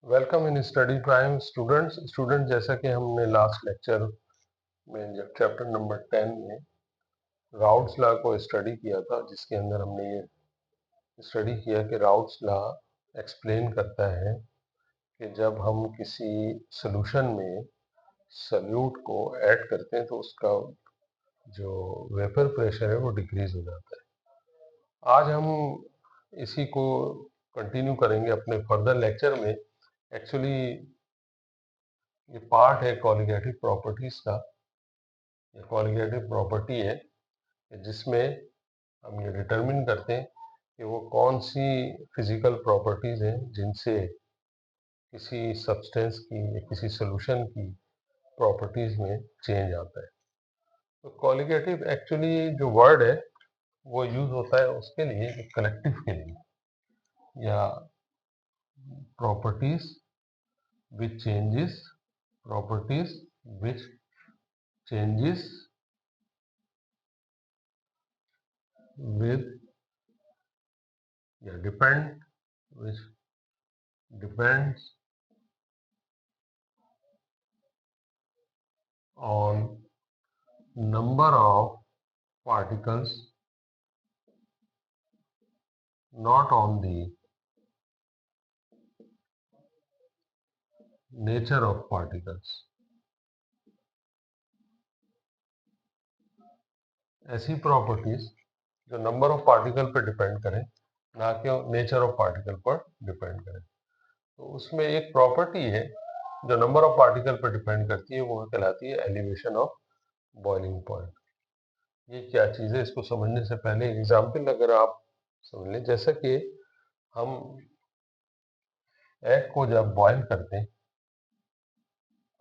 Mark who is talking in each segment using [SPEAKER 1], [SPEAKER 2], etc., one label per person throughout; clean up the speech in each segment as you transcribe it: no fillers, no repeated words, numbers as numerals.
[SPEAKER 1] Welcome in study time student जैसा कि हमने लास्ट लेक्चर में जब चैप्टर नंबर 10 में राउट्स लॉ को स्टडी किया था, जिसके अंदर हमने ये स्टडी किया कि राउट्स लॉ एक्सप्लेन करता है कि जब हम किसी सॉल्यूशन में सॉल्यूट को ऐड करते हैं तो उसका जो वेपर प्रेशर है वो डिक्रीज हो जाता है। आज हम इसी को कंटिन्यू करेंगे अपने फर्दर लेक्चर में। एक्चुअली ये पार्ट है कॉलिगेटिव प्रॉपर्टीज का। ये कॉलिगेटिव प्रॉपर्टी है जिसमें हम ये डिटरमिन करते हैं कि वो कौन सी फिजिकल प्रॉपर्टीज हैं जिनसे किसी सब्सटेंस की या किसी सॉल्यूशन की प्रॉपर्टीज में चेंज आता है। तो कॉलिगेटिव एक्चुअली जो वर्ड है वो यूज होता है उसके लिए, कलेक्टिव के लिए, या properties which changes properties which changes with या which depends on number of particles, not on the nature of particles। ऐसी प्रॉपर्टीज जो नंबर ऑफ पार्टिकल पर डिपेंड करें, ना कि नेचर ऑफ पार्टिकल पर डिपेंड करें। तो उसमें एक प्रॉपर्टी है जो नंबर ऑफ पार्टिकल पर डिपेंड करती है, वो कहलाती है एलिवेशन ऑफ बॉइलिंग पॉइंट। ये क्या चीज़ है, इसको समझने से पहले एग्जाम्पल अगर आप समझ लें, जैसे कि हम एग को जब बॉईल करते हैं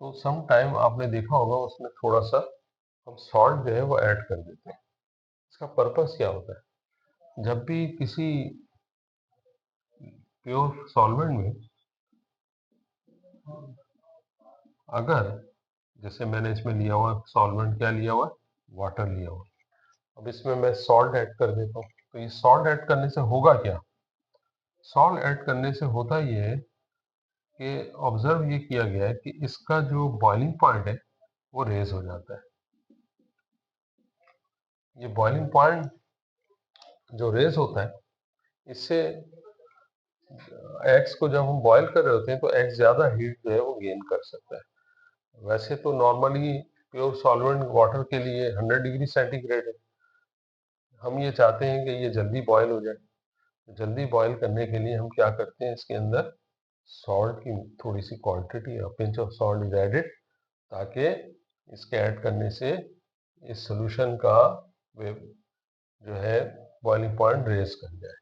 [SPEAKER 1] तो सम टाइम आपने देखा होगा उसमें थोड़ा सा हम सॉल्ट जो है वो ऐड कर देते हैं। इसका पर्पस क्या होता है? जब भी किसी प्योर सॉल्वेंट में अगर, जैसे मैंने इसमें लिया हुआ सॉल्वेंट, क्या लिया हुआ, वाटर लिया हुआ, अब इसमें मैं सॉल्ट ऐड कर देता हूँ, तो ये सॉल्ट ऐड करने से होगा क्या? सॉल्ट ऐड करने से होता ये है कि ऑब्जर्व ये किया गया है कि इसका जो बॉइलिंग पॉइंट है वो रेज हो जाता है। ये बॉइलिंग पॉइंट जो रेज होता है, इससे एग्स को जब हम बॉईल कर रहे होते हैं तो एग्स ज़्यादा हीट जो है वो गेन कर सकता है। वैसे तो नॉर्मली प्योर सॉल्वेंट वाटर के लिए 100 डिग्री सेंटीग्रेड है। हम ये चाहते हैं कि ये जल्दी बॉईल हो जाए। जल्दी बॉईल करने के लिए हम क्या करते हैं, इसके अंदर सॉल्ट की थोड़ी सी quantity, pinch of salt is added, ताकि इसके ऐड करने से इस सॉल्यूशन का जो है बॉइलिंग पॉइंट रेज कर जाए।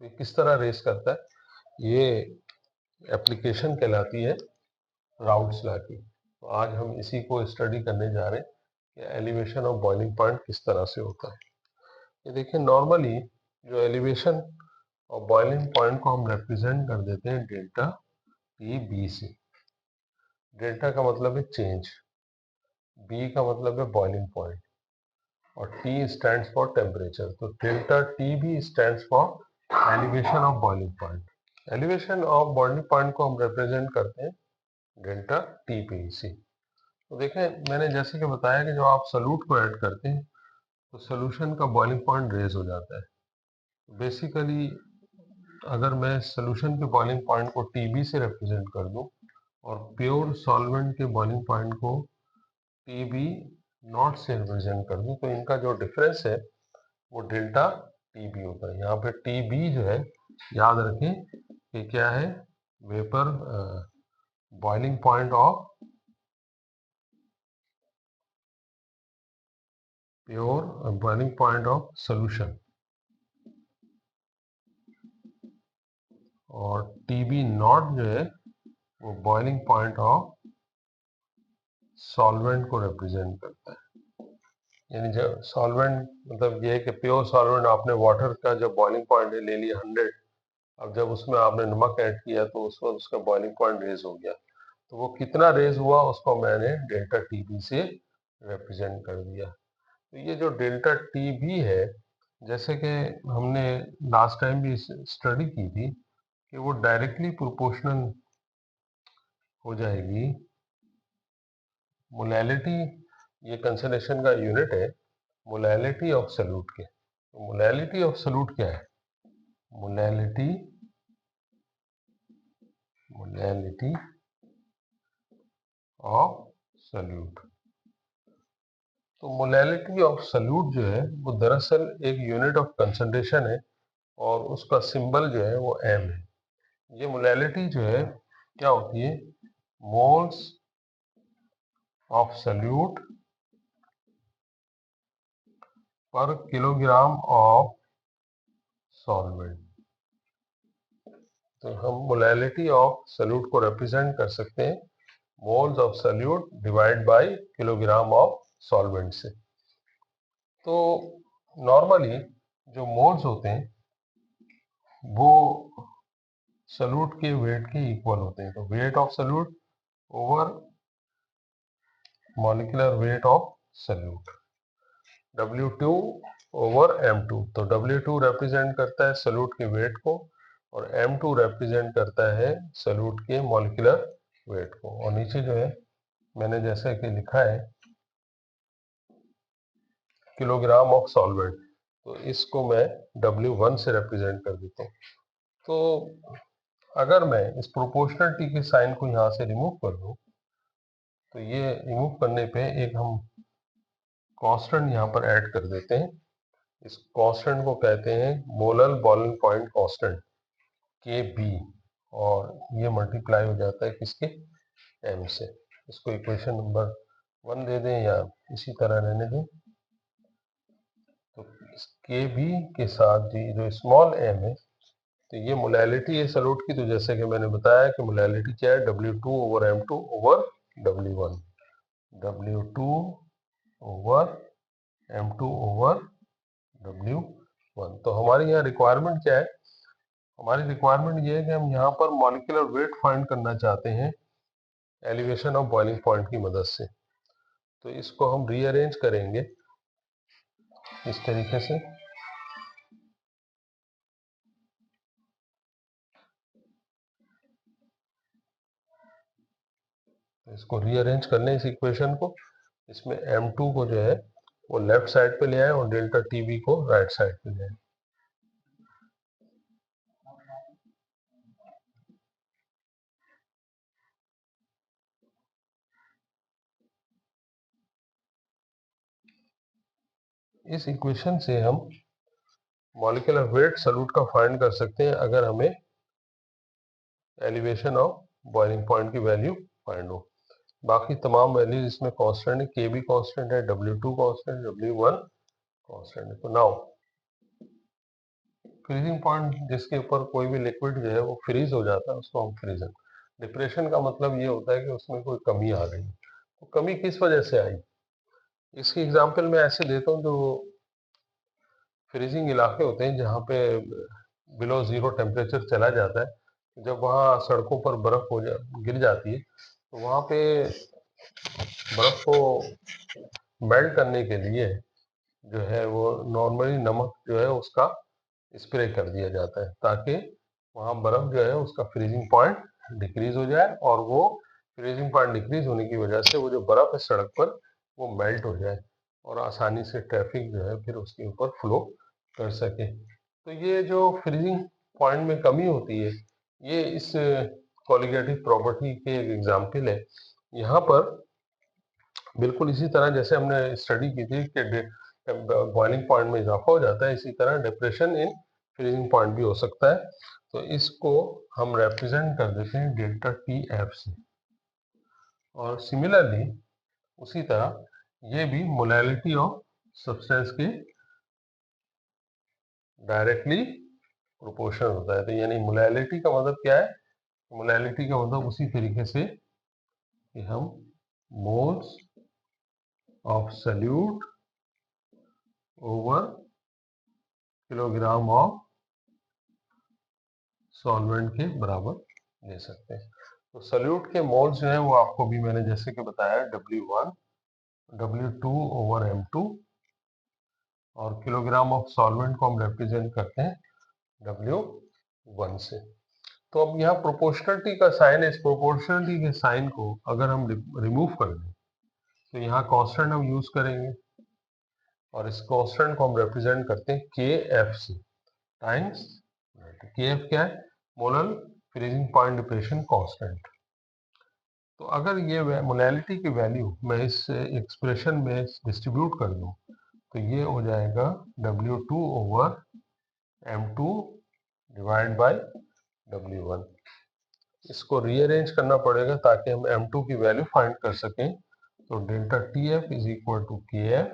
[SPEAKER 1] तो ये किस तरह रेज करता है, ये एप्लीकेशन कहलाती है राउट्स लॉ की। तो आज हम इसी को स्टडी करने जा रहे हैं कि एलिवेशन ऑफ बॉइलिंग पॉइंट किस तरह से होता है। ये देखिए, नॉर्मली जो एलिवेशन ऑफ बॉइलिंग पॉइंट को हम रिप्रेजेंट कर देते हैं डेल्टा टी बी से। डेल्टा का मतलब है चेंज, बी का मतलब है बॉइलिंग पॉइंट, और टी स्टैंड्स फॉर टेम्परेचर। तो delta T B stands for elevation of boiling point. Elevation of boiling point को हम रिप्रेजेंट करते हैं डेल्टा टी पी से। तो देखें, मैंने जैसे कि बताया कि जब आप सॉल्यूट को ऐड करते हैं तो सॉल्यूशन का बॉइलिंग पॉइंट रेज हो जाता है। बेसिकली अगर मैं सॉल्यूशन के बॉइलिंग पॉइंट को टीबी से रिप्रेजेंट कर दूं और प्योर सॉल्वेंट के बॉइलिंग पॉइंट को टीबी नॉट से रिप्रेजेंट कर दूं, तो इनका जो डिफरेंस है वो डेल्टा टीबी होता है। यहाँ पे टीबी जो है, याद रखें कि क्या है, vapour boiling point of pure boiling point of solution, और टीबी नॉट जो है वो बॉइलिंग पॉइंट ऑफ सॉल्वेंट को रिप्रेजेंट करता है। यानी जब सॉल्वेंट, मतलब ये है कि प्योर सॉल्वेंट, आपने वाटर का जो बॉइलिंग पॉइंट है ले लिया 100, अब जब उसमें आपने नमक ऐड किया तो उस वक्त उसका बॉइलिंग पॉइंट रेज हो गया, तो वो कितना रेज हुआ उसको मैंने डेल्टा टीबी से रिप्रेजेंट कर दिया। तो ये जो डेल्टा टीबी है, जैसे कि हमने लास्ट टाइम भी स्टडी की थी कि वो डायरेक्टली प्रोपोर्शनल हो जाएगी मोलैलिटी, ये कंसंट्रेशन का यूनिट है मोलैलिटी ऑफ सॉल्यूट के। तो मोलैलिटी ऑफ सॉल्यूट क्या है? Molality of solute. तो मोलैलिटी ऑफ सॉल्यूट जो है वो दरअसल एक यूनिट ऑफ कंसंट्रेशन है और उसका सिंबल जो है वो एम है। ये मोलैलिटी जो है क्या होती है? मोल्स ऑफ सॉल्यूट पर किलोग्राम ऑफ सॉल्वेंट। तो हम मोलैलिटी ऑफ सॉल्यूट को रिप्रेजेंट कर सकते हैं moles of solute divide by kilogram of solvent से। तो नॉर्मली जो मोल्स होते हैं वो सॉल्यूट के वेट के इक्वल होते हैं। तो weight of solute over molecular weight of solute, W2 over M2। तो W2 रिप्रेजेंट करता है सॉल्यूट के वेट को और M2 रिप्रेजेंट करता है सॉल्यूट के मॉलिक्यूलर वेट को। और नीचे जो है मैंने जैसे कि लिखा है किलोग्राम ऑफ सॉल्वेंट, तो इसको मैं W1 से रिप्रेजेंट कर देता हूँ। तो अगर मैं इस प्रोपोर्शनलिटी के साइन को यहाँ से रिमूव कर दूं, तो ये रिमूव करने पे एक हम कांस्टेंट यहाँ पर ऐड कर देते हैं। इस कांस्टेंट को कहते हैं molar boiling point constant Kb, और ये मल्टीप्लाई हो जाता है किसके? m से। इसको इक्वेशन नंबर 1 दे दें या इसी तरह रहने दें। तो Kb के साथ जी जो स्मॉल m है, तो ये मोलैलिटी है सॉल्यूट की। तो जैसे कि मैंने बताया कि मोलैलिटी क्या है? W2 over M2 over W1, W2 over M2 over W1। तो हमारी यहाँ रिक्वायरमेंट क्या है? हमारी रिक्वायरमेंट ये है कि हम यहाँ पर मॉलिक्यूलर वेट फाइंड करना चाहते हैं एलिवेशन ऑफ बॉइलिंग पॉइंट की मदद से। तो इसको हम रीअरेंज करेंगे इस तरीके से। इसको रीअरेंज करने इस इक्वेशन को, इसमें M2 को जो है वो लेफ्ट साइड पे ले आए और डेल्टा TB को राइट साइड पे ले आए। इस इक्वेशन से हम मॉलिक्यूलर वेट सॉल्यूट का फाइंड कर सकते हैं अगर हमें एलिवेशन ऑफ बॉइलिंग पॉइंट की वैल्यू फाइंड हो। बाकी तमाम वैल्यूज इसमें कांस्टेंट है, Kb कांस्टेंट है, W2 कांस्टेंट, W1 कांस्टेंट है। तो नाउ फ्रीजिंग पॉइंट जिसके ऊपर कोई भी लिक्विड जो है वो फ्रीज हो जाता है उसको हम फ्रीजन। डिप्रेशन का मतलब ये होता है कि उसमें कोई कमी आ गई। तो कमी किस वजह से आई? इसकी एग्जांपल मैं ऐसे देता हूँ, जो फ्रीजिंग इलाके होते हैं जहाँ पे बिलो जीरो टेम्परेचर चला जाता है, जब वहाँ सड़कों पर बर्फ गिर जाती है, तो वहाँ पे बर्फ को मेल्ट करने के लिए जो है वो नॉर्मली नमक जो है उसका स्प्रे कर दिया जाता है, ताकि वहाँ बर्फ जो है उसका फ्रीजिंग पॉइंट डिक्रीज हो जाए और वो फ्रीजिंग पॉइंट डिक्रीज होने की वजह से वो जो बर्फ है सड़क पर वो मेल्ट हो जाए और आसानी से ट्रैफिक जो है फिर उसके ऊपर फ्लो कर सके। तो ये जो फ्रीजिंग पॉइंट में कमी होती है, ये इस कोलिगेटिव प्रॉपर्टी के एक एग्जाम्पल है। यहाँ पर बिल्कुल इसी तरह जैसे हमने स्टडी की थी कि बॉइलिंग पॉइंट में इजाफा हो जाता है, इसी तरह डिप्रेशन इन फ्रीजिंग पॉइंट भी हो सकता है। तो इसको हम रिप्रेजेंट कर देते हैं डेल्टा TF से। और सिमिलरली उसी तरह ये भी मोलैलिटी ऑफ सब्सटेंस के डायरेक्टली प्रोपोर्शनल होता है। तो यानी मोलैलिटी का मतलब क्या है? मोलैलिटी का मतलब उसी तरीके से कि हम moles of solute over kilogram of solvent के बराबर ले सकते हैं। तो सॉल्यूट के मोल्स जो है वो आपको भी मैंने जैसे कि बताया W1 W2 ओवर M2, और किलोग्राम ऑफ सॉल्वेंट को हम रिप्रेजेंट करते हैं W1 से। तो अब यहाँ प्रोपोर्शनलिटी का साइन है, इस प्रोपोर्शनलिटी के साइन को अगर हम रिमूव कर दें तो यहाँ कांस्टेंट हम यूज करेंगे और इस कांस्टेंट को हम रिप्रेजेंट करते हैं के एफ से टाइम्स के एफ क्या है, molar freezing point depression constant. तो अगर ये मोलैलिटी की वैल्यू मैं इस एक्सप्रेशन में डिस्ट्रीब्यूट कर दूं तो ये हो जाएगा W2 over M2 divide by W1। इसको रीअरेंज करना पड़ेगा ताकि हम M2 की वैल्यू फाइंड कर सकें। तो delta TF is equal to KF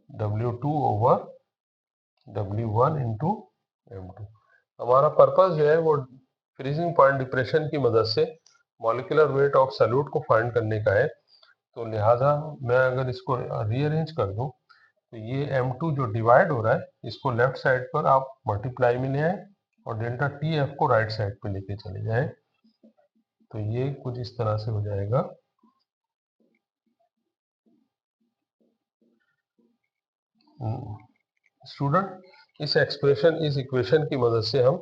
[SPEAKER 1] W2 over W1 into M2। हमारा पर्पस जो है वो फ्रीजिंग पॉइंट डिप्रेशन की मदद से मॉलिक्यूलर वेट ऑफ सॉल्यूट को फाइंड करने का है। तो लिहाजा मैं अगर इसको रीअरेंज कर दूं तो ये M2 जो डिवाइड हो रहा है इसको लेफ्ट साइड पर आप मल्टीप्लाई में ले आए और डेल्टा TF को राइट साइड पे लेके चले जाएं। तो ये कुछ इस तरह से हो जाएगा। स्टूडेंट इस इक्वेशन की मदद से हम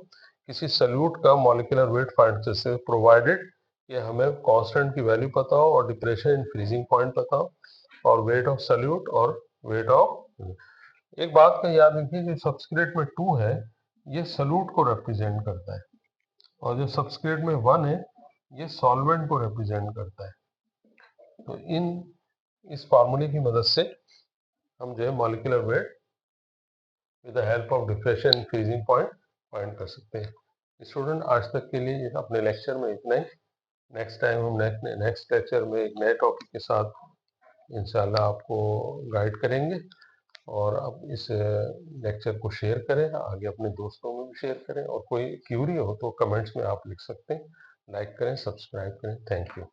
[SPEAKER 1] किसी सॉल्यूट का मॉलिक्यूलर वेट फाइंड कर सकते हैं, प्रोवाइडेड कि हमें कांस्टेंट की वैल्यू पता हो और डिप्रेशन इन फ्रीजिंग पॉइंट पता हो और वेट ऑफ सॉल्यूट और वेट ऑफ। एक बात का याद रखिए, जो सबस्क्रिप्ट में 2 है ये सॉल्यूट को रिप्रेजेंट करता है और जो सबस्क्रिप्ट में 1 है ये सॉल्वेंट को रिप्रेजेंट करता है। तो इस फार्मूले की मदद से हम जो है molecular weight with the help of depression in freezing point find कर सकते हैं। स्टूडेंट आज तक के लिए अपने लेक्चर में इतना ही। नेक्स्ट टाइम हम नेक्स्ट लेक्चर में एक नए टॉपिक के साथ इंशाल्लाह आपको गाइड करेंगे। और अब इस लेक्चर को शेयर करें, आगे अपने दोस्तों में भी शेयर करें और कोई क्यूरी हो तो कमेंट्स में आप लिख सकते हैं। लाइक करें, सब्सक्राइब करें। Thank you.